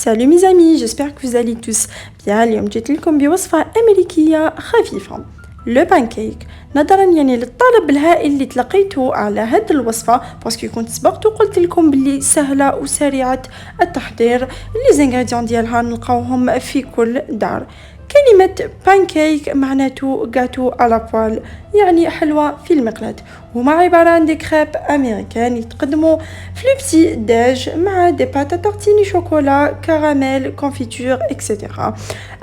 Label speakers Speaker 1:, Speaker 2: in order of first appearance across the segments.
Speaker 1: Salut mes amis, j'espère que vous allez tous bien. اليوم جيت لكم بوصفة أمريكية خفيفة لو بانكيك. نظرا للطلب الهائل اللي تلقيته على هذه الوصفة باسكو كنت سبقت وقلت لكم باللي سهلة وسريعة التحضير. لي زانغريديون ديالها نلقاوهم في كل دار. كلمة بانكيك معناته غاتو على بوال، يعني حلوى في المقلاة، هما عبارة عن دي كريب امريكان يتقدموا في لو بتي داج مع دي باتا تارتيني شوكولا كراميل كونفيتور اكسيتيرا.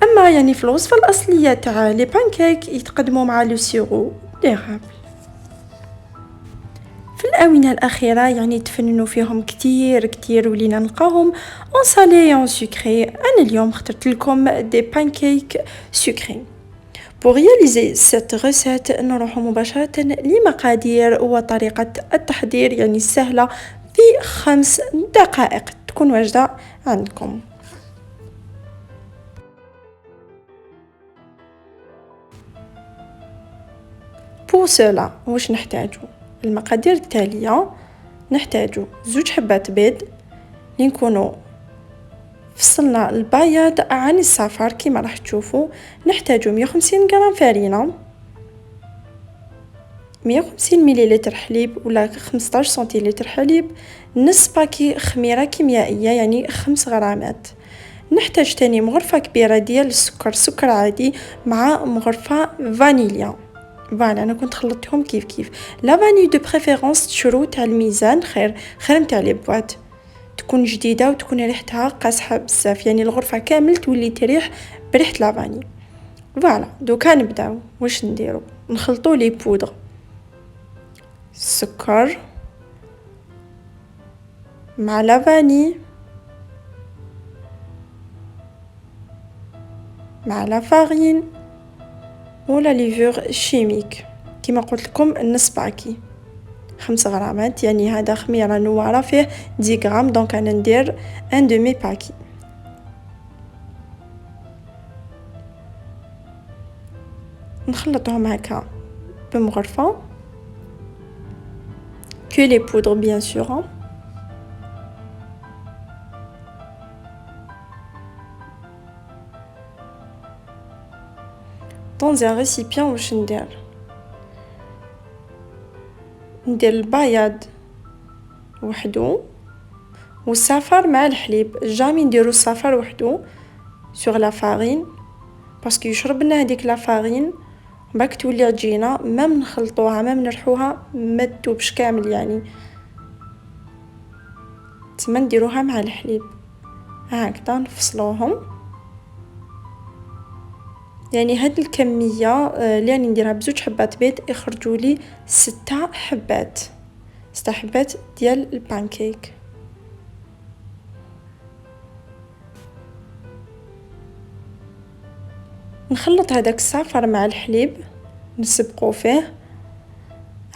Speaker 1: اما يعني في الوصفة الاصلية تاع لي بانكيك يتقدموا مع لو سيرو ديرابل. في الآونة الأخيرة يعني تفننوا فيهم كتير ولينا نلقاهم اون سالي اون سكري. أنا اليوم اخترت لكم دي بانكيك سكري. Pour réaliser cette recette نروح مباشرة لمقادير وطريقة التحضير يعني السهلة في 5 دقائق تكون واجدة عندكم. Pour cela واش نحتاجو؟ المقادير التالية: نحتاجو 2 حبات بيض اللي نكونوا فصلنا البياض عن الصفار كما راح تشوفوا. نحتاجو 150 غرام فرينة، 150 مليلتر حليب ولا 15 سنتيلتر حليب، نص باكي خميرة كيميائية يعني 5 غرامات. نحتاج تاني مغرفة كبيرة ديال السكر، سكر عادي، مع مغرفة فانيليا. فوالا انا كنت خلطتهم كيف لا فاني دو بريفيرونس تشرو تاع الميزان خير تاع لي بواط، تكون جديده وتكون ريحتها قاصحه بزاف، يعني الغرفه كامل تولي تريح بريحه لافاني. فوالا دوكا نبداو واش نديرو. نخلطوا لي بودر، السكر مع لافاني مع لا فارين ولا ليفور شيميك كما قلت لكم النص باكي 5 غرامات، يعني هذا خميره نواره فيه 10 غرام، دونك انا ندير ان دومي باكي. نخلطهم هكا بمغرفه que les poudres bien sûr. Dans un récipient واش ندير البياض وحدو والصفار مع الحليب، جامي نديرو الصفار وحدو sur la farine باسكو يشرب لنا هذيك لا فارين باك تولي عجينه، ما نخلطوها ما نرحوها ما تذوبش كامل، يعني تما نديروها مع الحليب هكذا نفصلوهم. يعني هاد الكميه اللي راني نديرها ب2 حبات بيض يخرجوا لي 6 حبات ديال البانكيك. نخلط هذاك الصفر مع الحليب نسبقو فيه،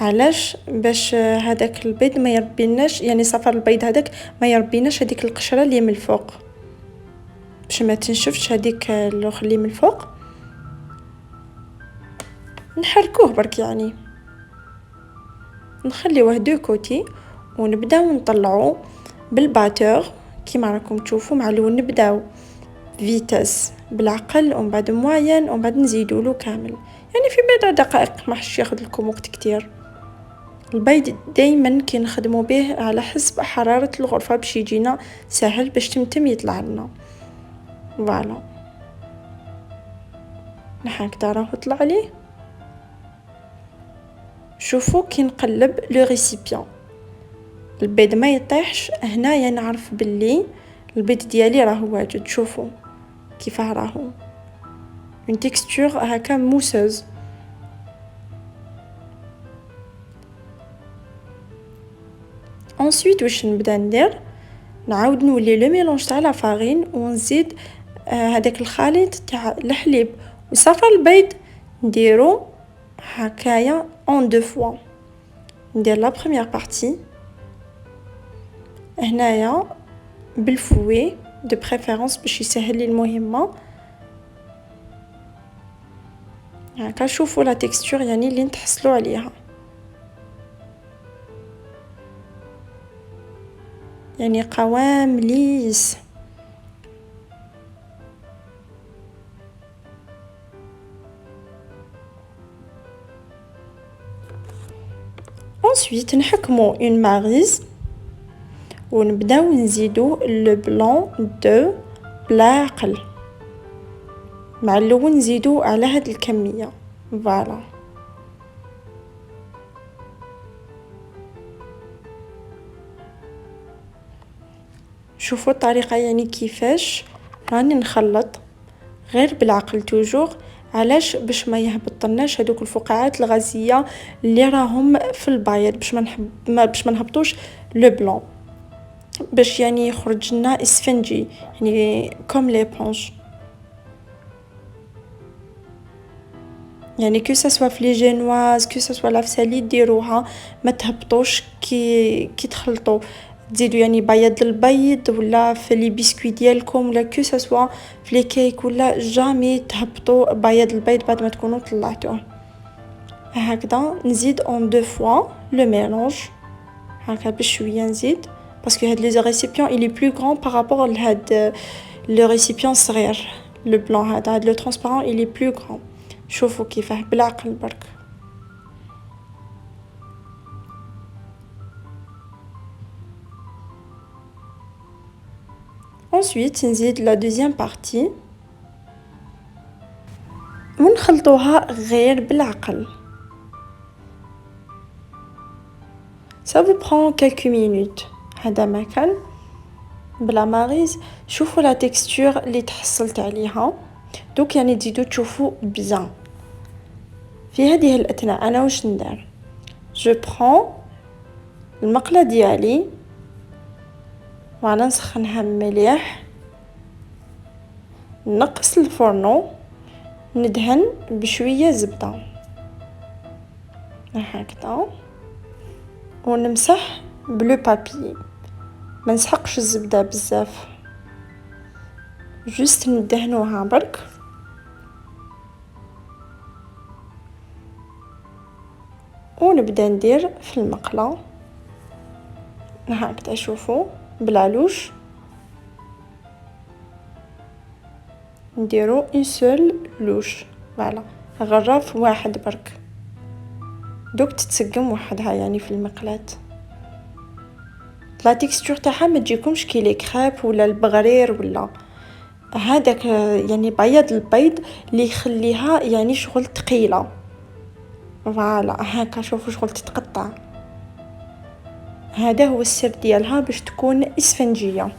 Speaker 1: علاش؟ باش هذاك البيض ما يربيناش، يعني صفر البيض هذاك ما يربيناش هذيك القشره اللي من الفوق، باش ما تنشفش هذيك الاخر اللي من الفوق. نحركوه برك، يعني نخليوه دو كوتي ونبداو نطلعو بالباتور كيما راكم تشوفوا. مع الاول نبداو فيتاس بالعقل ومن بعد موين ومن بعد نزيدوا له كامل، يعني في 10 دقائق ما حش ياخذ لكم وقت كتير. البيض دائما كي نخدموا به على حسب حراره الغرفه باش يجينا سهل باش تمتم يطلع لنا. فوالا هكذا راهو طلع لي. شوفوا كي نقلب لو ريسيبيون البيض ما يطيحش، هنايا نعرف باللي البيض ديالي راهو واجد. شوفوا كيفاه راهو اون تيكستور هكا موسوز. ensuite واش نبدا ندير، نعاود نولي لو ميلونج تاع لا فارين ونزيد هذاك الخليط تاع الحليب وصفر البيض نديرو هكايا اون دو فوا. ندير لا بروميير بارتي هنايا بالفوي دو بريفيرونس باش يسهل لي المهمه هكا. شوفوا لا تيكستور يعني اللي نتحصلوا عليها، يعني قوام ليس. ensuite نحكمو une maryse ونبداو نزيدو لو بلون دو بلا عقل مع الاول نزيدو على هاد الكميه فوالا. شوفوا الطريقه يعني كيفاش راني نخلط غير بالعقل توجور. علاش؟ باش ما يهبطناش هذوك الفقاعات الغازيه اللي راهم في البايض، باش ما نهبطوش لو بلون، باش يعني يخرج لنا اسفنجي يعني كوم ليبونج. يعني كو سوا في لي جينواز كو سوا لافسالي ديروها ما تهبطوش كي تخلطوا تزيدوا يعني بياض البيض ولا في لي بسكوي ديالكم ولا كو سوا في لي كيك ولا جامي تهبطوا بياض البيض بعد ما تكونوا طلعتوه. هكذا نزيد اون دو فوا لو ميلونج هكا بشويه نزيد باسكو هاد لي ريسيبيون il est plus grand par rapport لهاد لو ريسيبيون صغير. لو بلون هاد لو ترانسبارون il est plus grand. شوفوا كيفاه بالعقل برك. ensuite نزيد لا دوزيام بارتي ونخلطوها غير بالعقل. ça vous prend quelques minutes. هذا ما كان بلا ماريز. شوفوا لا تكستور اللي تحصلت عليها دوك يعني تزيدوا تشوفوا بزاف. في هذه الاثناء انا واش ندير؟ جو برون المقله ديالي وانا نسخنها مليح، نقص الفرنو، ندهن بشويه زبده هكذا ونمسح بلو بابي. ما نسحقش الزبده بزاف، جوست ندهنوها برك ونبدا ندير في المقله هكذا. شوفوا بالعلوش نديرو اون سول لوش فوالا، غراف واحد برك دوك تتسقم وحدها يعني في المقلاة. لا تكستور تاعها ما تجيكمش كي لي كريب ولا البغرير ولا هذاك يعني بياض البيض اللي يخليها يعني شغل ثقيله فوالا هكا. شوفوا شغل تتقطع. هذا هو السر ديالها باش تكون اسفنجيه.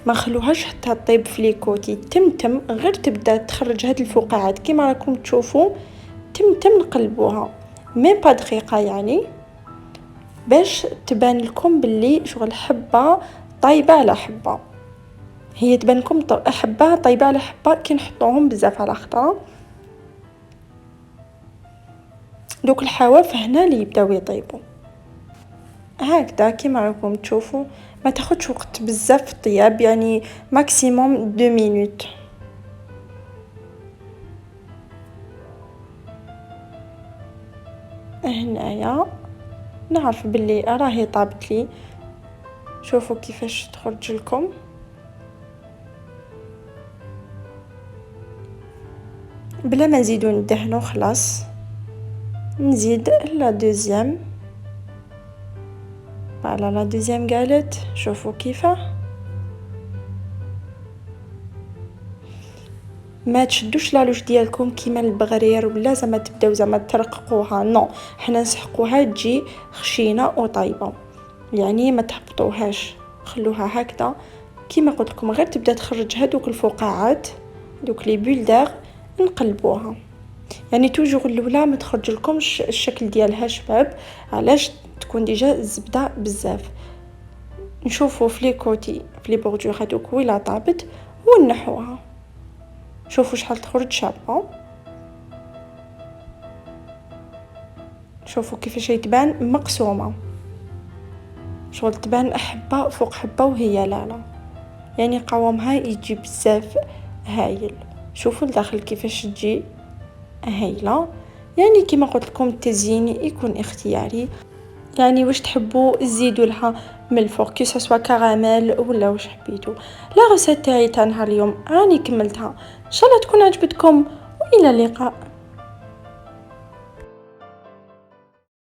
Speaker 1: ما خلوهاش حتى طيب في لي كوتي، تمتم غير تبدا تخرج هاد الفقاعات كيما راكم تشوفوا. تمتم نقلبوها مي با دقيقه يعني باش تبان لكم باللي شغل حبه طايبه على حبه. هي تبان لكم حبه طايبه على حبه كي نحطوهم بزاف على خطره. دوك الحواف هنا اللي يبداو يطيبوا هكذا كيما راكم تشوفوا. ما تاخذش وقت بزاف في الطياب يعني ماكسيموم 2 مينوت. هنايا نعرف باللي راهي طابت لي. شوفوا كيفاش تخرج لكم. بلا ما نزيدو ندهنو خلاص نزيد لا دوزيام فوالا. لا دوزيام قالت شوفوا كيفاه. ما تشدوش لالوش ديالكم كيما البغرير ولا زعما تبداو زعما ترققوها نو، حنا نسحقوها تجي خشينه وطيبه يعني ما تهبطوهاش. خلوها هكذا كيما قلت لكم غير تبدا تخرج هذوك الفقاعات دوك لي بولدار نقلبوها. يعني توجور الاولى ما تخرج لكمش الشكل ديالها شباب علاش تكون ديجا الزبده بزاف. نشوفوا في لي كوتي في لي بوردور هذوك ويلا طابت ونحوها. شوفوا شحال تخرج شابه. شوفوا كيفاش تبان مقسومه شغل تبان حبه فوق حبه وهي لا يعني قوامها يجي بزاف هايل. شوفوا الداخل كيفاش تجي هايله. يعني كما قلت لكم التزيين يكون اختياري يعني واش تحبوا زيدوا لها من الفوق كي سوا كراميل ولا واش حبيتوا. لا غوسيت تاعي تاع نهار اليوم راني كملتها ان شاء الله تكون عجبتكم والى اللقاء.